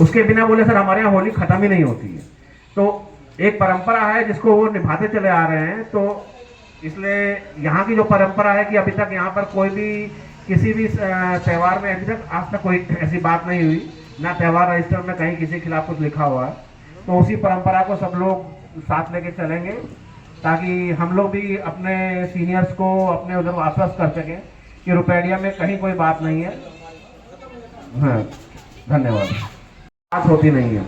उसके बिना बोले सर हमारे यहाँ होली खत्म ही नहीं होती है। तो एक परंपरा है जिसको वो निभाते चले आ रहे हैं। तो इसलिए यहाँ की जो परंपरा है कि अभी तक यहाँ पर कोई भी किसी भी त्यौहार में अभी तक आज तक कोई ऐसी बात नहीं हुई, ना त्यौहार रजिस्टर में कहीं किसी के खिलाफ कुछ लिखा हुआ है। तो उसी परंपरा को सब लोग साथ लेके चलेंगे ताकि हम लोग भी अपने सीनियर्स को अपने उधर आश्वस्त कर सकें कि रुपैडिया में कहीं कोई बात नहीं है। हाँ, धन्यवाद। बात होती नहीं है।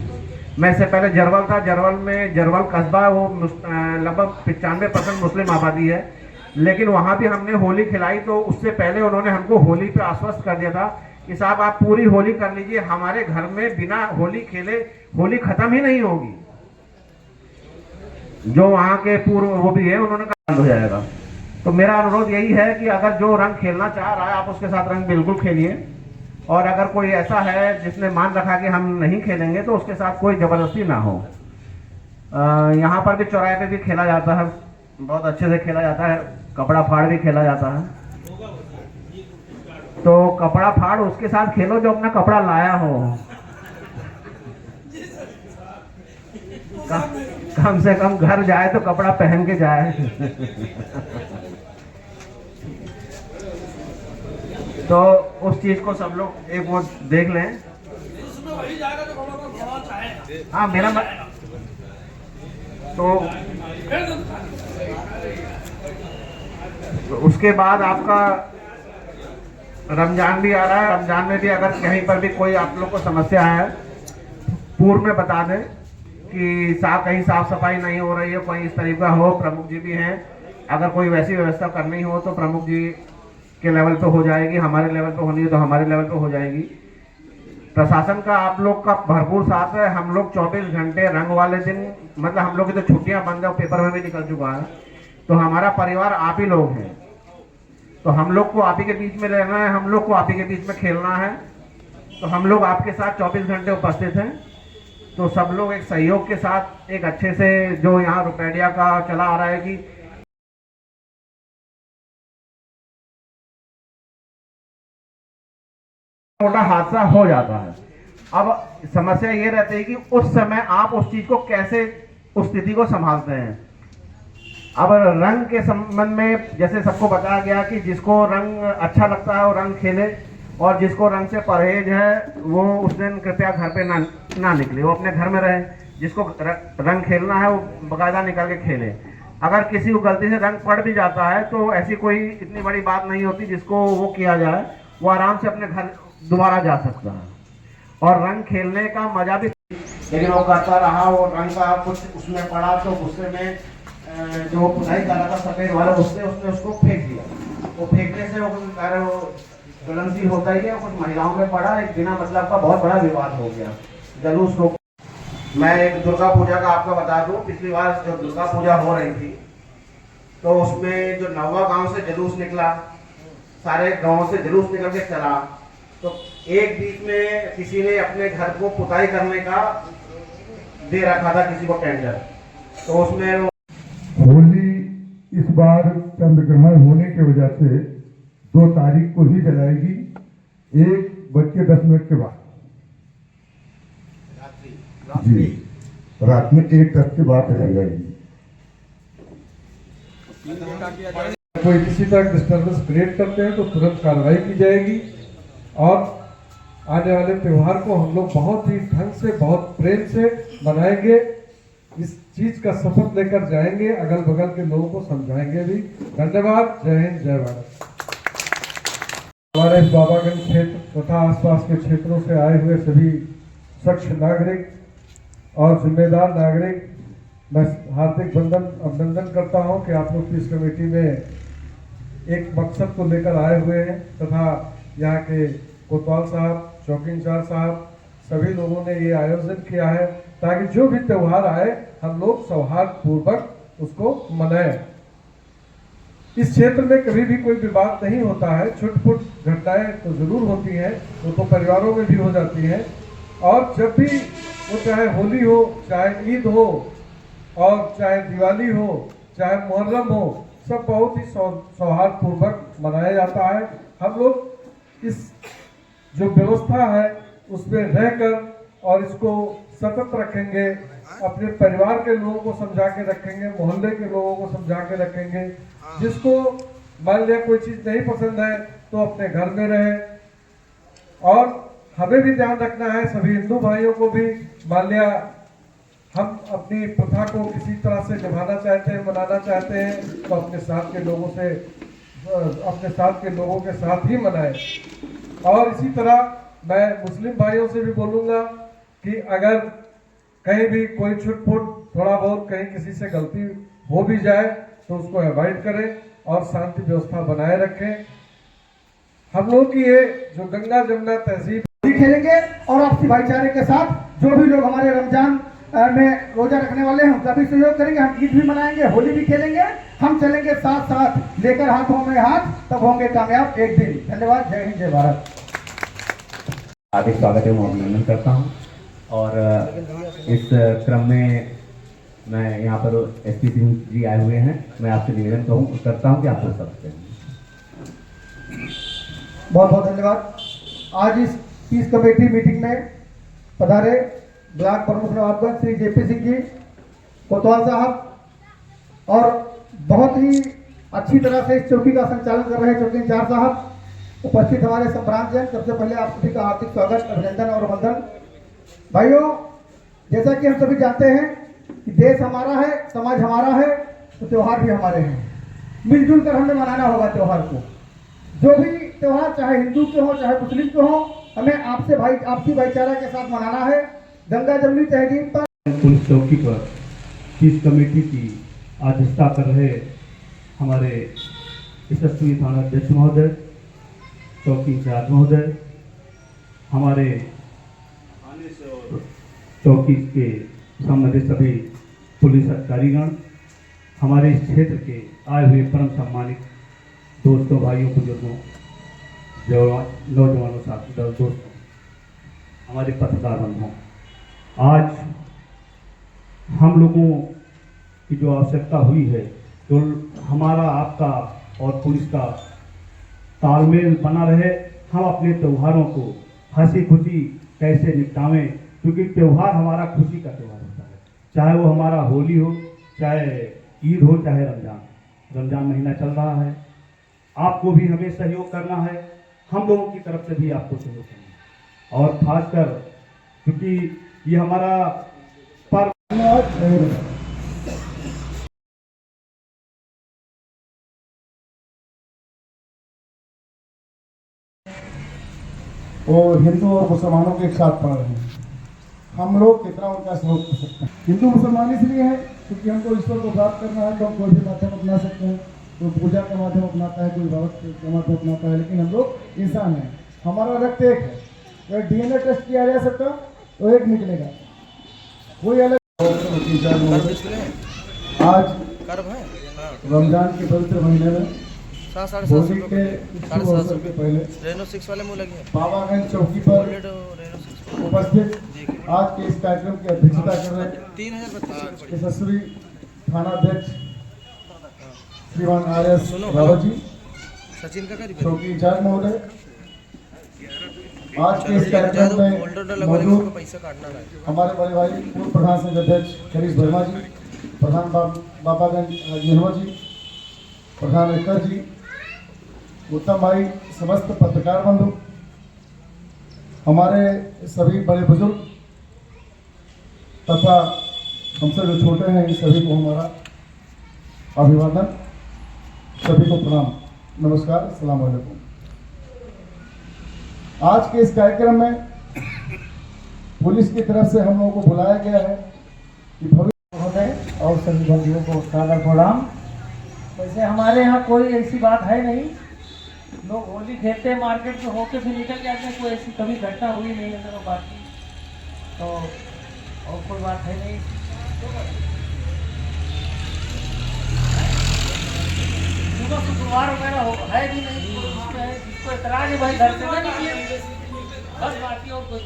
मैं इससे पहले जरवल था, जरवल कस्बा वो लगभग 95% मुस्लिम आबादी है, लेकिन वहाँ भी हमने होली खिलाई। तो उससे पहले उन्होंने हमको होली पे आश्वस्त कर दिया था कि साहब आप पूरी होली कर लीजिए, हमारे घर में बिना होली खेले होली खत्म ही नहीं होगी। जो वहाँ के पूर्व वो भी है, उन्होंने कहा हो जाएगा। तो मेरा अनुरोध यही है कि अगर जो रंग खेलना चाह रहा है आप उसके साथ रंग बिल्कुल खेलिए, और अगर कोई ऐसा है जिसने मान रखा कि हम नहीं खेलेंगे तो उसके साथ कोई जबरदस्ती ना हो। यहाँ पर भी चौराहे पे भी खेला जाता है, बहुत अच्छे से खेला जाता है। कपड़ा फाड़ भी खेला जाता है। तो कपड़ा फाड़ उसके साथ खेलो जो अपना कपड़ा लाया हो। कम से कम घर जाए तो कपड़ा पहन के जाए। तो उस चीज को सब लोग एक वो देख लें। हाँ मेरा तो उसके बाद आपका रमजान भी आ रहा है। रमजान में भी अगर कहीं पर भी कोई आप लोग को समस्या है, पूर्व में बता दें कि कहीं साफ सफाई नहीं हो रही है, कोई इस तरीका हो, प्रमुख जी भी हैं। अगर कोई वैसी व्यवस्था करनी हो तो प्रमुख जी के लेवल पे हो जाएगी, हमारे लेवल पे होनी है तो हमारे लेवल पे हो जाएगी। प्रशासन का आप लोग का भरपूर साथ है। हम लोग 24 घंटे रंग वाले दिन, मतलब हम लोग की तो छुट्टियां बंद है और पेपर में भी निकल चुका है, तो हमारा परिवार आप ही लोग हैं। तो हम लोग को आप ही के बीच में रहना है, हम लोग को आप ही के बीच में खेलना है। तो हम लोग आपके साथ 24 घंटे उपस्थित हैं। तो सब लोग एक सहयोग के साथ एक अच्छे से जो यहाँ रुपैडिया का चला आ रहा है कि छोटा हादसा हो जाता है। अब समस्या ये रहती है कि उस समय आप उस चीज को कैसे, उस स्थिति को संभालते हैं। अब रंग के संबंध में जैसे सबको बताया गया कि जिसको रंग अच्छा लगता है वो रंग खेले, और जिसको रंग से परहेज है वो उस दिन कृपया घर पे ना निकले, वो अपने घर में रहे। जिसको रंग खेलना है वो बाकायदा निकल के खेले। अगर किसी को गलती से रंग पड़ भी जाता है तो ऐसी कोई इतनी बड़ी बात नहीं होती, जिसको वो किया जाए वो आराम से अपने घर दोबारा जा सकता है। और रंग खेलने का मजा भी, लेकिन वो करता रहा, वो रंग का कुछ उसमें पड़ा तो गुस्से में जो पुताई कर रहा था सफेद वाला, उसने उसको फेंक दिया। वो फेंकने से वो ज्वलनशील होता ही है। कुछ महिलाओं में पड़ा, एक बिना मतलब का बहुत बड़ा विवाद हो गया। जलूस को मैं एक दुर्गा पूजा का आपको बता दूं, पिछली बार जब दुर्गा पूजा हो रही थी तो उसमें जो नौवा गांव से जलूस निकला, सारे गांव से जलूस निकल के चला, तो एक बीच में किसी ने अपने घर को पुताई करने का दे रखा था किसी को टेंडर, तो उसमें होली इस बार चंद्रग्रहण होने की वजह से 2 तारीख को ही जलाएगी, 1:10 के बाद जी, रात में 1:10 के बाद जलाएगी। कोई किसी तरह डिस्टर्बेंस क्रिएट करते हैं तो तुरंत कार्रवाई की जाएगी। और आने वाले त्यौहार को हम लोग बहुत ही ढंग से, बहुत प्रेम से मनाएंगे। इस चीज का शपथ लेकर जाएंगे, अगल बगल के लोगों को समझाएंगे भी। धन्यवाद। जय हिंद, जय भारत। हमारे इस बाबागंज क्षेत्र तथा आसपास के क्षेत्रों से आए हुए सभी स्वच्छ नागरिक और जिम्मेदार नागरिक, मैं हार्दिक अभिनंदन करता हूं कि आप लोग पीस कमेटी में एक मकसद को लेकर आए हुए हैं, तथा यहाँ के कोतवाल साहब, चौकी इंचार्ज साहब, सभी लोगों ने ये आयोजन किया है ताकि जो भी त्यौहार आए हम लोग सौहार्द पूर्वक उसको मनाएं। इस क्षेत्र में कभी भी कोई विवाद नहीं होता है। छुटपुट घटनाएं तो जरूर होती हैं, वो तो परिवारों में भी हो जाती हैं। और जब भी वो चाहे होली हो, चाहे ईद हो, और चाहे दिवाली हो, चाहे मुहर्रम हो, सब बहुत ही सौहार्द पूर्वक मनाया जाता है। हम लोग इस जो व्यवस्था है उसमें रहकर और इसको सतत रखेंगे, अपने परिवार के लोगों को समझा के रखेंगे, मोहल्ले के लोगों को समझा के रखेंगे। जिसको मान लिया कोई चीज नहीं पसंद है तो अपने घर में रहे। और हमें भी ध्यान रखना है, सभी हिंदू भाइयों को भी, मान लिया हम अपनी प्रथा को किसी तरह से निभाना चाहते हैं, मनाना चाहते हैं, तो अपने साथ के लोगों से, अपने साथ के लोगों के साथ ही मनाएं। और इसी तरह मैं मुस्लिम भाइयों से भी बोलूंगा कि अगर कहीं भी कोई छुटपुट थोड़ा बहुत कहीं किसी से गलती हो भी जाए तो उसको अवॉइड करें और शांति व्यवस्था बनाए रखें। हम लोग की ये जो गंगा जमुना तहजीब खेलेंगे और आपसी भाईचारे के साथ जो भी लोग हमारे रमजान में रोजा रखने वाले हैं उनका भी सहयोग करेंगे। हम ईद भी मनाएंगे, होली भी खेलेंगे, हम चलेंगे साथ साथ लेकर हाथों में हाथ, तब होंगे कामयाब एक दिन। धन्यवाद। जय हिंद, जय भारत। हार्दिक स्वागत है, मैं अभिनंदन करता हूँ। और इस क्रम में मैं यहाँ पर एसपी सिंह जी आए हुए हैं। मैं आपसे निवेदन करता हूँ कि आप लोग सकते हैं। बहुत बहुत धन्यवाद। आज इस पीस कमेटी मीटिंग में पधारे ब्लॉक प्रमुख नवाबगंज श्री जेपी सिंह जी कोतवाल साहब और बहुत ही अच्छी तरह से इस चौकी का संचालन कर रहे चौकी इंचार्ज साहब, उपस्थित हमारे संप्रांत जन, सबसे पहले आप सभी का हार्दिक स्वागत, अभिनंदन और वंदन। भाइयों, जैसा कि हम सभी जानते हैं कि देश हमारा है, समाज हमारा है, तो त्योहार भी हमारे हैं। मिलजुल कर हमें मनाना होगा त्योहार को। जो भी त्योहार चाहे हिंदू के हो चाहे मुस्लिम के हो, हमें आपसी भाईचारा के साथ मनाना है। गंगा जमुनी तहजीब पर पुलिस चौकी पर पीस कमेटी की अध्यक्षता कर रहे हमारे यशस्वी थाना अध्यक्ष महोदय, चौकी इंचार्ज महोदय, हमारे चौकी के संबंधित सभी पुलिस अधिकारीगण, हमारे इस क्षेत्र के आए हुए परम सम्मानित दोस्तों, भाइयों, बुजुर्गों, नौजवानों, साथी दोस्तों, हमारे पत्रकार बंधुओं, आज हम लोगों की जो आवश्यकता हुई है, तो हमारा आपका और पुलिस का तालमेल बना रहे। हम अपने त्योहारों को हंसी खुशी कैसे निपटावें, क्योंकि त्यौहार हमारा खुशी का त्यौहार होता है। चाहे वो हमारा होली हो, चाहे ईद हो, चाहे रमजान महीना चल रहा है। आपको भी हमें सहयोग करना है, हम लोगों की तरफ से भी आपको सहयोग करना है। और खासकर क्योंकि ये हमारा पर्व और हिंदू और मुसलमानों के एक साथ पढ़ रहे हैं। हम लोग कितना उनका सहयोग कर सकते हैं। हिंदू मुसलमान इसलिए है क्योंकि हमको ईश्वर को प्राप्त करना है, तो हम कोई भी माध्यम अपना सकते हैं। कोई पूजा का माध्यम अपनाता है, कोई भगवत का माध्यम अपनाता है, लेकिन हम लोग इंसान हैं, हमारा रक्त एक है। अगर डीएनए टेस्ट किया जा सकता तो एक निकलेगा, कोई अलग। आज रमजान के पवित्र महीने में होली के अवसर के पहले बाबागंज चौकी पर उपस्थित आज के इस कार्यक्रम की अध्यक्षता कर रहे यशस्वी थानाध्यक्ष श्रीमान आर.एस. रावत जी, चौकी इंचार्ज महोदय, आज के इस कार्यक्रम में मौजूद हमारे बड़े भाई पूर्व प्रधान संघ अध्यक्ष हरीश वर्मा जी, प्रधान बाबागंज यनवा जी, प्रधान एकता जी, उत्तम भाई, समस्त पत्रकार बंधु, हमारे सभी बड़े बुजुर्ग तथा हमसे जो छोटे हैं, इन सभी को हमारा अभिवादन, सभी को प्रणाम, नमस्कार, अस्सलाम वालेकुम। आज के इस कार्यक्रम में पुलिस की तरफ से हम लोगों को बुलाया गया है कि भविष्य महोदय और सभी बंधुओं को सादर प्रणाम। वैसे हमारे यहाँ कोई ऐसी बात है नहीं, लोग होली खेलते हैं, मार्केट में होके फिर निकल जाते हैं, कोई ऐसी कभी घटना हुई नहीं है। चलो बाकी तो और कोई बात है नहीं। सुबह शुक्रवार वगैरह है भी नहीं, जिसको एतराज है भाई घर से ना निकले, बस बाकी और कोई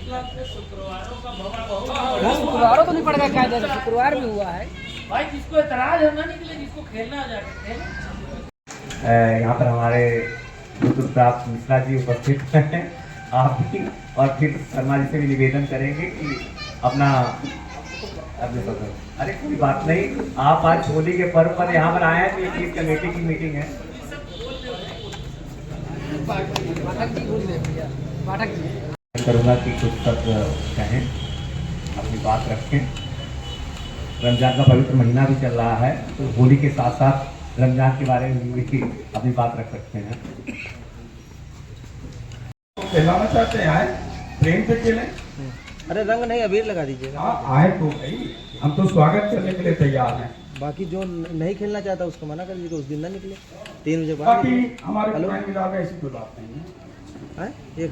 शुक्रवारों का भवरा बहुत शुक्रवारों तो नहीं पड़ेगा, कायदे से शुक्रवार में हुआ है भाई, जिसको एतराज है ना निकले, जिसको खेलना आ जाके खेले। यहाँ पर हमारे प्राप्त मिश्रा जी उपस्थित हैं आप भी और फिर शर्मा जी से भी निवेदन करेंगे कि अपना अरे कोई बात नहीं, आप आज होली के पर्व पर यहाँ पर आए हैं तो ये चीज कमेटी की मीटिंग है। पाठक जी बोल रहे भैया, पाठक जी करूँगा कि कुछ तक कहें, अपनी बात रखें। रमजान का पवित्र महीना भी चल रहा है, तो होली के साथ साथ रमजान के बारे में भी अपनी बात रख सकते हैं। खिलाना चाहते हैं, आए प्रेम से खेलें। अरे रंग नहीं अबीर लगा दीजिएगा। हाँ आए तो भाई, हम तो स्वागत करने के लिए तैयार हैं। बाकी जो नहीं खेलना चाहता उसको मना कर दीजिए, उस दिन ना निकले 3 बजे बाद। बाकी हमारे पुराने मिला के ऐसी कोई बात नहीं है। एक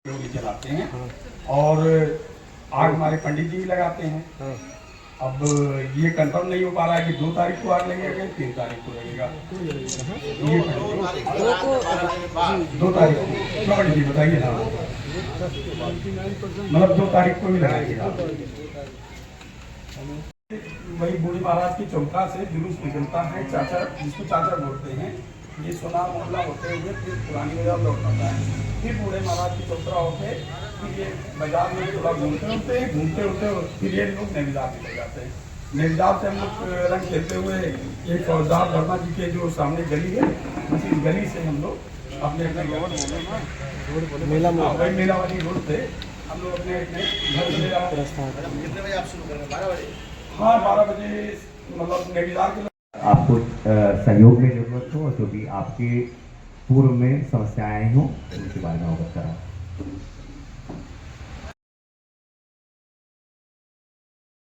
लोग चलाते हैं और आग हमारे पंडित जी लगाते हैं। अब ये कंफर्म नहीं हो पा रहा है कि 2 तारीख को आग लगेगा कि 3 तारीख को लगेगा। ये 2 तारीख को पंडित जी बताइए ना, मतलब 2 तारीख को भी लगाएगा। वही बूढ़ी महाराज की चौका से जुलूस निकलता है, चाचा जिसको चाचा बोलते हैं, ये सोना मोहल्ला होते हुए फिर पुरानी बाजार लौट आता है। फिर बूढ़े महाराज की चौतरा होते फिर ये बाजार में थोड़ा घूमते होते फिर ये लोग नैनीताल निकल जाते हैं। नैनीताल से हम लोग रंग खेलते हुए एक फौजदार वर्मा जी के जो सामने गली है, उसी गली से हम लोग अपने मेला वाली रोड से हम लोग अपने घर चले जाते हैं। कितने बजे आप शुरू करेंगे? 12 बजे। हाँ 12 बजे, मतलब नैनीताल के आपको सहयोग में जरूरत हो, जो भी आपके पूर्व में समस्याएं हों उनके बारे में अवगत कराएं।